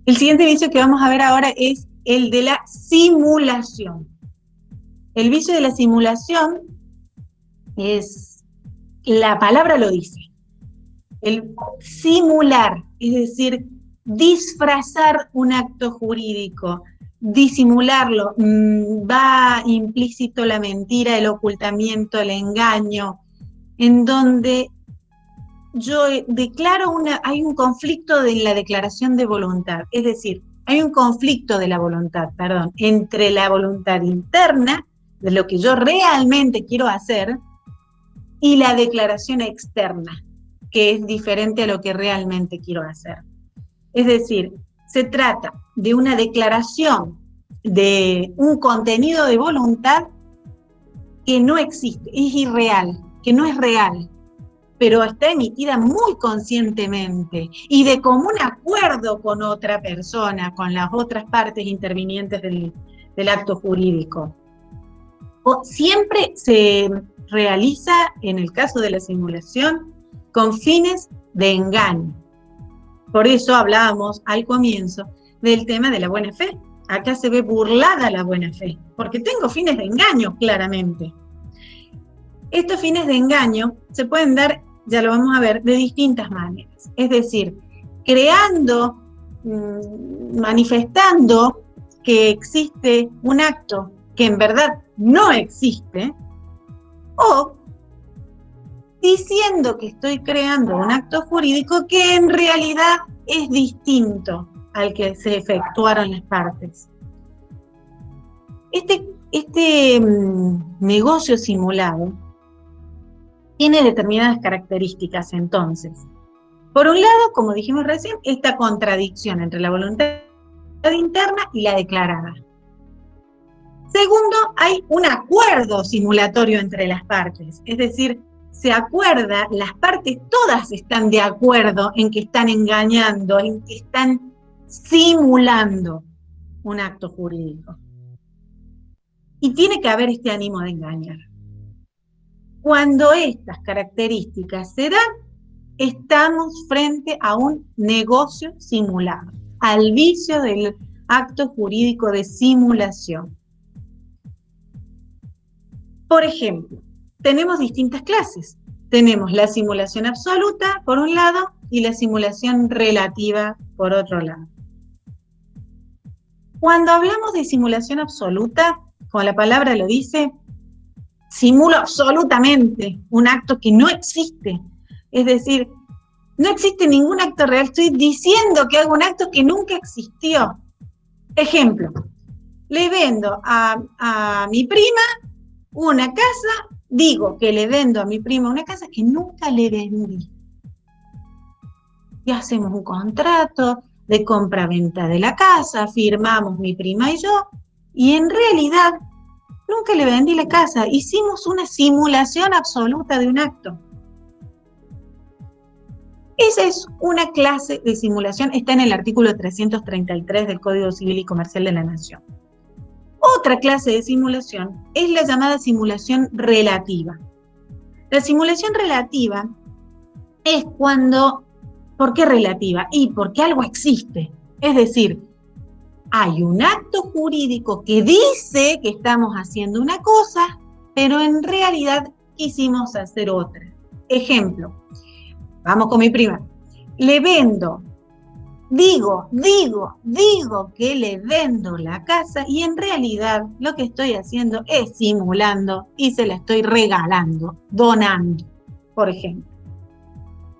El siguiente vicio que vamos a ver ahora es el de la simulación. El vicio de la simulación es, la palabra lo dice, el simular, es decir, disfrazar un acto jurídico, disimularlo, va implícito la mentira, el ocultamiento, el engaño, en donde yo declaro hay un conflicto en la declaración de voluntad, es decir, hay un conflicto de la voluntad, perdón, entre la voluntad interna, de lo que yo realmente quiero hacer, y la declaración externa, que es diferente a lo que realmente quiero hacer. Es decir, se trata de una declaración de un contenido de voluntad que no existe, es irreal, que no es real, pero está emitida muy conscientemente y de común acuerdo con otra persona, con las otras partes intervinientes del acto jurídico. Siempre se realiza, en el caso de la simulación, con fines de engaño. Por eso hablábamos al comienzo del tema de la buena fe. Acá se ve burlada la buena fe, porque tengo fines de engaño, claramente. Estos fines de engaño se pueden dar, ya lo vamos a ver, de distintas maneras. Es decir, creando, manifestando que existe un acto que en verdad no existe, o diciendo que estoy creando un acto jurídico que en realidad es distinto al que se efectuaron las partes. Este negocio simulado tiene determinadas características entonces. Por un lado, como dijimos recién, esta contradicción entre la voluntad interna y la declarada. Segundo, hay un acuerdo simulatorio entre las partes, es decir, se acuerda, las partes todas están de acuerdo en que están engañando, en que están simulando un acto jurídico. Y tiene que haber este ánimo de engañar. Cuando estas características se dan, estamos frente a un negocio simulado, al vicio del acto jurídico de simulación. Por ejemplo, tenemos distintas clases. Tenemos la simulación absoluta, por un lado, y la simulación relativa, por otro lado. Cuando hablamos de simulación absoluta, como la palabra lo dice, simulo absolutamente un acto que no existe. Es decir, no existe ningún acto real, estoy diciendo que hago un acto que nunca existió. Ejemplo, le vendo a mi prima una casa, digo que le vendo a mi prima una casa que nunca le vendí. Y hacemos un contrato de compra-venta de la casa, firmamos mi prima y yo, y en realidad nunca le vendí la casa, hicimos una simulación absoluta de un acto. Esa es una clase de simulación, está en el artículo 333 del Código Civil y Comercial de la Nación. Otra clase de simulación es la llamada simulación relativa. La simulación relativa es cuando, ¿por qué relativa? Y porque algo existe. Es decir, hay un acto jurídico que dice que estamos haciendo una cosa, pero en realidad quisimos hacer otra. Ejemplo, vamos con mi prima. Le vendo, digo que le vendo la casa y en realidad lo que estoy haciendo es simulando y se la estoy regalando, donando, por ejemplo.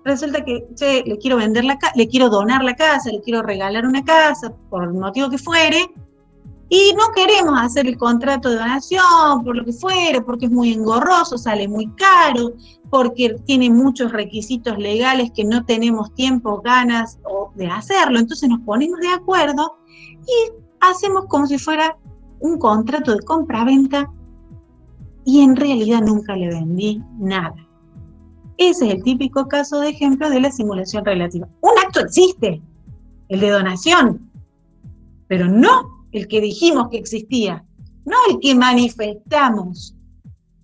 Resulta que le quiero vender le quiero donar la casa, le quiero regalar una casa, por el motivo que fuere, y no queremos hacer el contrato de donación, por lo que fuere, porque es muy engorroso, sale muy caro, porque tiene muchos requisitos legales que no tenemos tiempo, ganas de hacerlo. Entonces nos ponemos de acuerdo y hacemos como si fuera un contrato de compra-venta y en realidad nunca le vendí nada. Ese es el típico caso de ejemplo de la simulación relativa. Un acto existe, el de donación, pero no el que dijimos que existía, no el que manifestamos.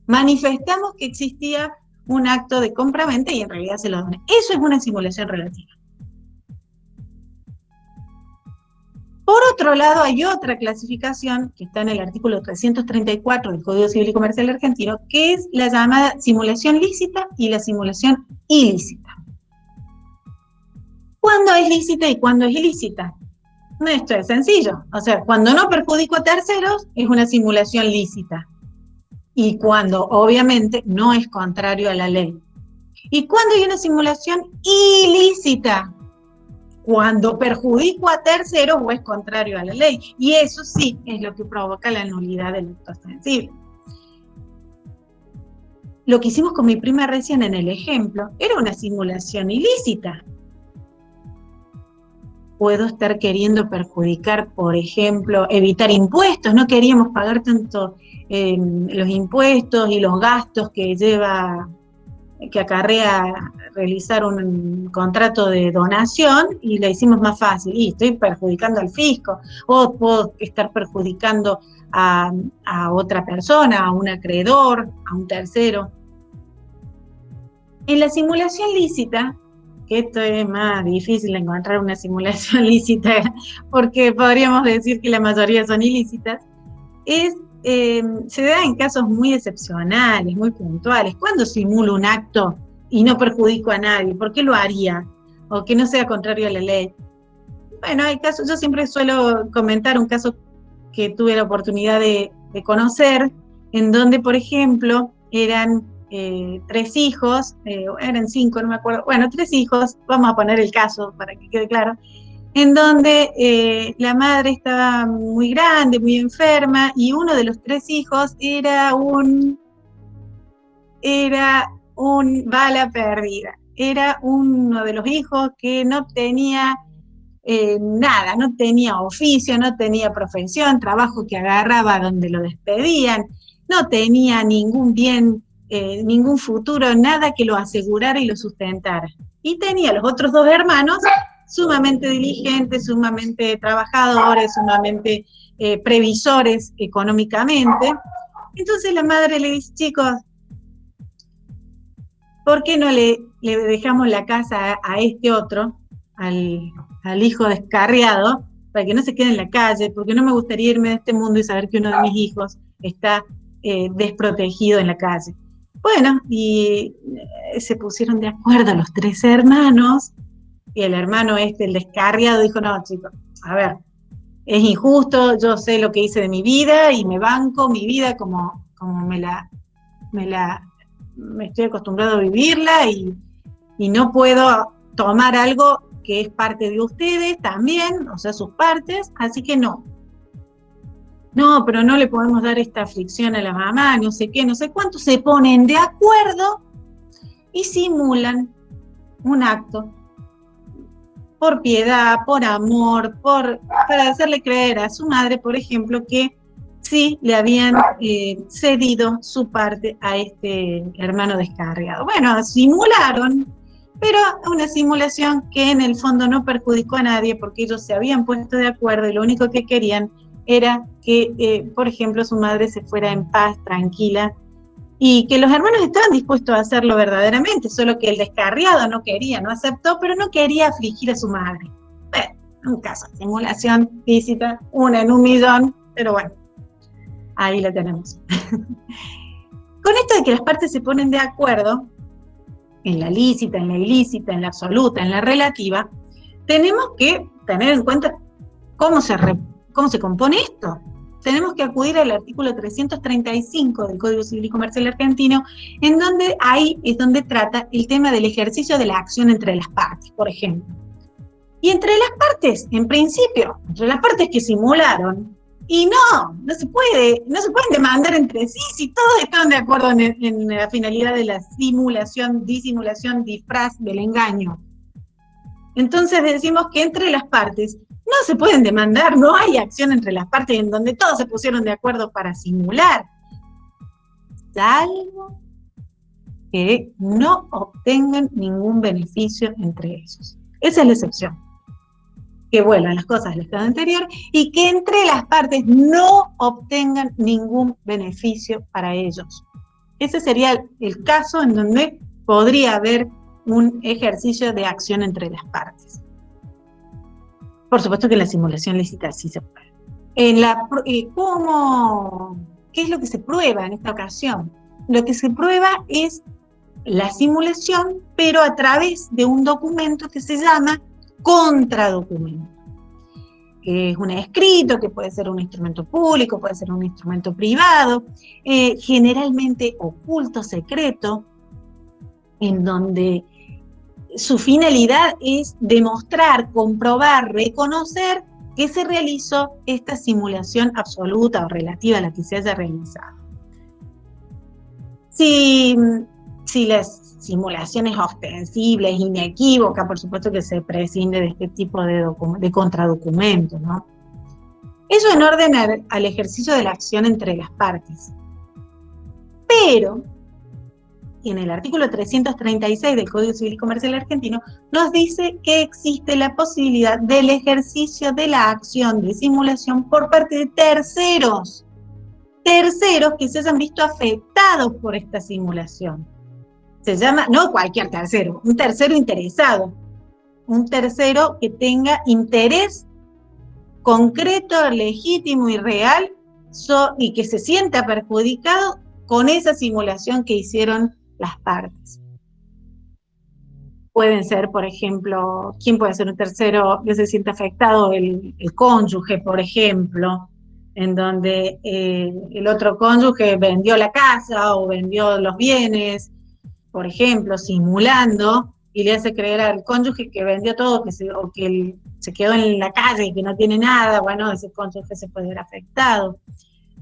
Manifestamos que existía un acto de compra-venta y en realidad se lo doné. Eso es una simulación relativa. Por otro lado, hay otra clasificación que está en el artículo 334 del Código Civil y Comercial Argentino, que es la llamada simulación lícita y la simulación ilícita. ¿Cuándo es lícita y cuándo es ilícita? Esto es sencillo. O sea, cuando no perjudico a terceros, es una simulación lícita. Y cuando, obviamente, no es contrario a la ley. ¿Y cuándo hay una simulación ilícita? Cuando perjudico a terceros o es contrario a la ley. Y eso sí es lo que provoca la nulidad del acto ostensible. Lo que hicimos con mi prima recién en el ejemplo era una simulación ilícita. Puedo estar queriendo perjudicar, por ejemplo, evitar impuestos. No queríamos pagar tanto los impuestos y los gastos que acarrea realizar un contrato de donación, y le hicimos más fácil, y estoy perjudicando al fisco, o puedo estar perjudicando a otra persona, a un acreedor, a un tercero. En la simulación lícita, que esto es más difícil encontrar una simulación lícita, porque podríamos decir que la mayoría son ilícitas, se da en casos muy excepcionales, muy puntuales. ¿Cuándo simulo un acto y no perjudico a nadie? ¿Por qué lo haría? O que no sea contrario a la ley. Bueno, hay casos, yo siempre suelo comentar un caso que tuve la oportunidad de conocer, en donde, por ejemplo, eran 3 hijos, eran 5, no me acuerdo, bueno, 3 hijos, vamos a poner el caso para que quede claro, en donde la madre estaba muy grande, muy enferma, y uno de los 3 hijos era un bala perdida. Era uno de los hijos que no tenía nada, no tenía oficio, no tenía profesión, trabajo que agarraba donde lo despedían, no tenía ningún bien, ningún futuro, nada que lo asegurara y lo sustentara. Y tenía los otros 2 hermanos sumamente diligentes, sumamente trabajadores, sumamente previsores económicamente. Entonces la madre le dice, chicos, ¿por qué no le dejamos la casa a este otro, al hijo descarriado, para que no se quede en la calle? Porque no me gustaría irme de este mundo y saber que uno de mis hijos está desprotegido en la calle. Bueno, y se pusieron de acuerdo los 3 hermanos, y el hermano el descarriado, dijo, no, chicos, a ver, es injusto, yo sé lo que hice de mi vida y me banco mi vida como me estoy acostumbrado a vivirla, y no puedo tomar algo que es parte de ustedes también, o sea, sus partes, así que no. No, pero no le podemos dar esta aflicción a la mamá, no sé qué, no sé cuánto, se ponen de acuerdo y simulan un acto por piedad, por amor, para hacerle creer a su madre, por ejemplo, que sí le habían cedido su parte a este hermano descarriado. Bueno, simularon, pero una simulación que en el fondo no perjudicó a nadie, porque ellos se habían puesto de acuerdo y lo único que querían era que, por ejemplo, su madre se fuera en paz, tranquila, y que los hermanos estaban dispuestos a hacerlo verdaderamente, solo que el descarriado no quería, no aceptó, pero no quería afligir a su madre. Bueno, un caso de simulación lícita, 1 en 1.000.000, pero bueno, ahí la tenemos. Con esto de que las partes se ponen de acuerdo, en la lícita, en la ilícita, en la absoluta, en la relativa, tenemos que tener en cuenta cómo se compone esto. Tenemos que acudir al artículo 335 del Código Civil y Comercial Argentino, en donde ahí es donde trata el tema del ejercicio de la acción entre las partes, por ejemplo. Y entre las partes, en principio, entre las partes que simularon, y no se pueden demandar entre sí, si todos están de acuerdo en la finalidad de la simulación, disimulación, disfraz del engaño. Entonces decimos que entre las partes no se pueden demandar, no hay acción entre las partes en donde todos se pusieron de acuerdo para simular, salvo que no obtengan ningún beneficio entre ellos. Esa es la excepción. Que vuelvan las cosas del estado anterior y que entre las partes no obtengan ningún beneficio para ellos. Ese sería el caso en donde podría haber un ejercicio de acción entre las partes. Por supuesto que en la simulación lícita sí se puede. ¿Qué es lo que se prueba en esta ocasión? Lo que se prueba es la simulación, pero a través de un documento que se llama contradocumento, que es un escrito, que puede ser un instrumento público, puede ser un instrumento privado, generalmente oculto, secreto, en donde su finalidad es demostrar, comprobar, reconocer que se realizó esta simulación absoluta o relativa a la que se haya realizado. Si las simulaciones ostensibles, inequívocas, por supuesto que se prescinde de este tipo de contradocumento, ¿no? Eso en orden al ejercicio de la acción entre las partes. Pero en el artículo 336 del Código Civil y Comercial Argentino, nos dice que existe la posibilidad del ejercicio de la acción de simulación por parte de terceros que se hayan visto afectados por esta simulación. Se llama, no cualquier tercero, un tercero interesado, un tercero que tenga interés concreto, legítimo y real, y que se sienta perjudicado con esa simulación que hicieron las partes. Pueden ser, por ejemplo, ¿quién puede ser un tercero que se sienta afectado? El cónyuge, por ejemplo, en donde el otro cónyuge vendió la casa o vendió los bienes, por ejemplo, simulando, y le hace creer al cónyuge que vendió todo, o que se quedó en la calle y que no tiene nada. Bueno, ese cónyuge se puede ver afectado.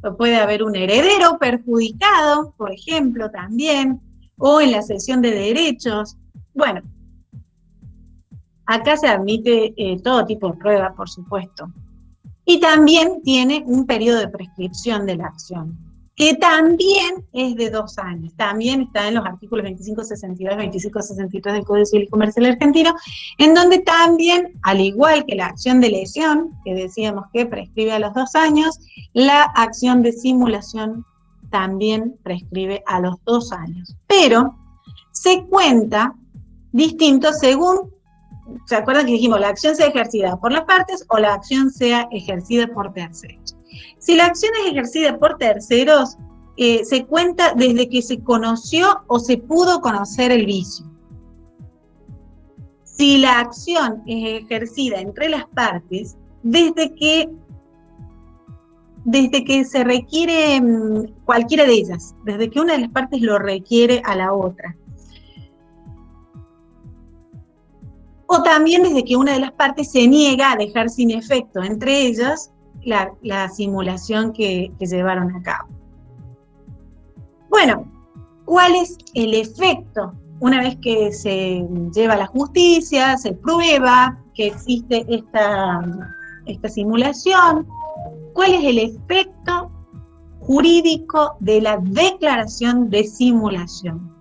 O puede haber un heredero perjudicado, por ejemplo, también, o en la cesión de derechos. Bueno, acá se admite todo tipo de prueba, por supuesto. Y también tiene un periodo de prescripción de la acción, que también es de 2 años. También está en los artículos 2562 y 2563 del Código Civil y Comercial Argentino, en donde también, al igual que la acción de lesión, que decíamos que prescribe a los 2 años, la acción de simulación también prescribe a los 2 años. Pero se cuenta distinto según, ¿se acuerdan que dijimos la acción sea ejercida por las partes o la acción sea ejercida por terceros? Si la acción es ejercida por terceros, se cuenta desde que se conoció o se pudo conocer el vicio. Si la acción es ejercida entre las partes, desde que se requiere cualquiera de ellas, desde que una de las partes lo requiere a la otra. O también desde que una de las partes se niega a dejar sin efecto entre ellas la simulación que llevaron a cabo. Bueno, ¿cuál es el efecto? Una vez que se lleva a la justicia, se prueba que existe esta simulación, ¿cuál es el efecto jurídico de la declaración de simulación?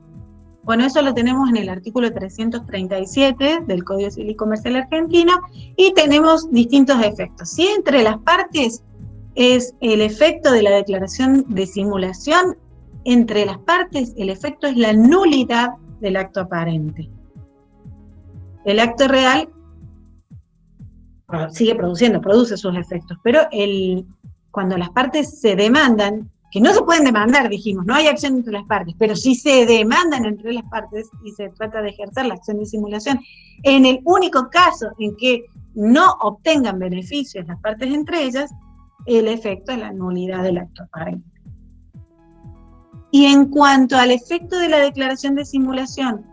Bueno, eso lo tenemos en el artículo 337 del Código Civil y Comercial Argentino, y tenemos distintos efectos. Si entre las partes es el efecto de la declaración de simulación, entre las partes el efecto es la nulidad del acto aparente. El acto real sigue produce sus efectos, pero cuando las partes se demandan, que no se pueden demandar, dijimos, no hay acción entre las partes, pero sí se demandan entre las partes y se trata de ejercer la acción de simulación, en el único caso en que no obtengan beneficios las partes entre ellas, el efecto es la nulidad del acto aparente. Y en cuanto al efecto de la declaración de simulación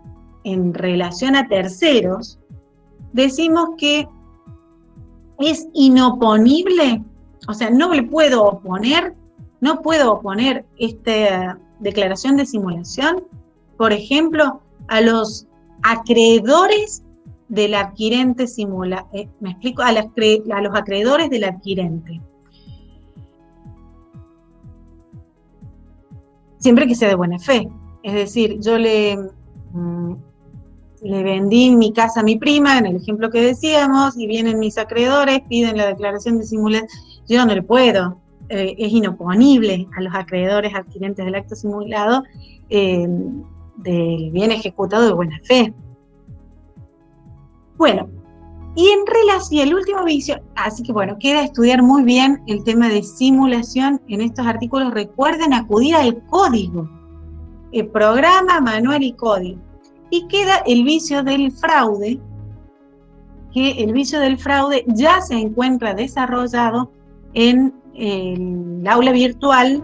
en relación a terceros, decimos que es inoponible, o sea, no puedo oponer esta declaración de simulación, por ejemplo, a los acreedores del adquirente me explico, a los acreedores del adquirente. Siempre que sea de buena fe. Es decir, yo le vendí mi casa a mi prima, en el ejemplo que decíamos, y vienen mis acreedores, piden la declaración de simulación. Yo no le puedo. Es inoponible a los acreedores adquirentes del acto simulado del bien ejecutado de buena fe. Bueno, Y en relación, el último vicio, así que bueno, queda estudiar muy bien el tema de simulación en estos artículos. Recuerden acudir al código, el programa, manual y código. Y queda el vicio del fraude, que el vicio del fraude ya se encuentra desarrollado en el aula virtual